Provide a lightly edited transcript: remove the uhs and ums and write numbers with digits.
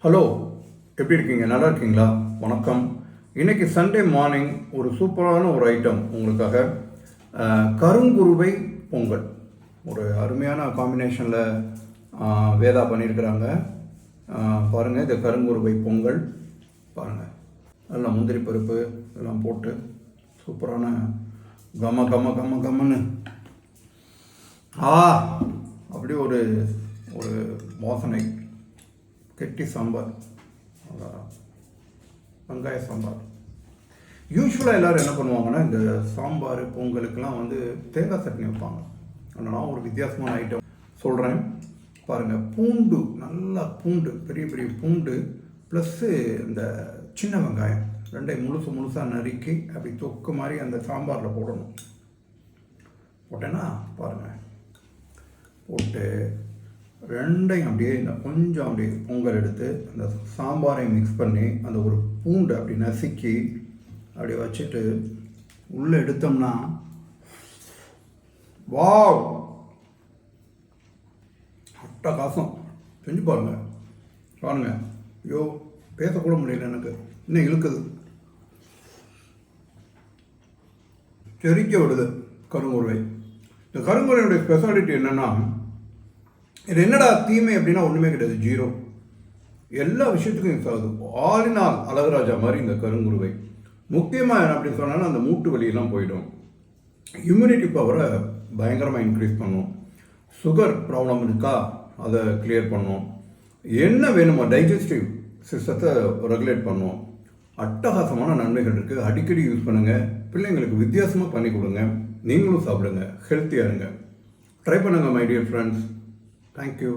Hello, எப்படி இருக்கீங்க? நல்லா இருக்கீங்களா? வணக்கம். இன்றைக்கி சண்டே மார்னிங் ஒரு சூப்பரான ஒரு ஐட்டம் உங்களுக்காக. கருங்குருவை பொங்கல் ஒரு அருமையான காம்பினேஷனில் வேதா பண்ணியிருக்கிறாங்க. பாருங்கள், இது கருங்குருவை பொங்கல் பாருங்கள். எல்லாம் முந்திரி பருப்பு எல்லாம் போட்டு சூப்பரான கம கம கம கம்மன்னு அப்படி ஒரு ஒரு வாசனை. கெட்டி சாம்பார், வெங்காய சாம்பார். யூஸ்வலாக எல்லோரும் என்ன பண்ணுவாங்கன்னா, இந்த சாம்பார் பொங்கலுக்கெல்லாம் தேங்காய் சட்னி வைப்பாங்க. ஆனால் நான் ஒரு வித்தியாசமான ஐட்டம் சொல்கிறேன் பாருங்கள். பூண்டு, நல்லா பூண்டு, பெரிய பெரிய பூண்டு ப்ளஸ்ஸு இந்த சின்ன வெங்காயம் ரெண்டையும் முழுசாக நறுக்கி அப்படி தொக்கு மாதிரி அந்த சாம்பாரில் போடணும். போட்டேன்னா பாருங்கள், போட்டு ரெண்டையும் அப்படியே கொஞ்சம் அப்படியே பொங்கல் எடுத்து அந்த சாம்பாரை மிக்ஸ் பண்ணி அந்த ஒரு பூண்டை அப்படி நசுக்கி அப்படியே வச்சுட்டு உள்ளே எடுத்தோம்னா வாவ், அட்டகாசம். செஞ்சு பாருங்கள். ஐயோ, பேசக்கூட முடியல, எனக்கு இன்னும் இழுக்குது, செரிக்க விடுது கருங்குருவை. இந்த கருங்குருவையுடைய ஸ்பெஷாலிட்டி என்னென்னா, இது என்னடா தீமை அப்படின்னா ஒன்றுமே கிடையாது, ஜீரோ. எல்லா விஷயத்துக்கும் யூஸ் ஆகுது. ஆல் இன் ஆல் அழகராஜா மாதிரி இந்த கருங்குருவை. முக்கியமாக என்ன அப்படின்னு சொன்னாலும் அந்த மூட்டு வலியெல்லாம் போயிடும். இம்யூனிட்டி பவரை பயங்கரமாக இன்க்ரீஸ் பண்ணும். சுகர் ப்ராப்ளம் இருக்கா, அதை கிளியர் பண்ணும். என்ன வேணுமோ டைஜஸ்டிவ் சிஸ்டத்தை ரெகுலேட் பண்ணும். அட்டகாசமான நன்மைகள் இருக்குது. அடிக்கடி யூஸ் பண்ணுங்கள். பிள்ளைங்களுக்கு வித்தியாசமாக பண்ணி கொடுங்க. நீங்களும் சாப்பிடுங்க, ஹெல்த்தியாக இருங்க. ட்ரை பண்ணுங்கள் my dear friends. Thank you.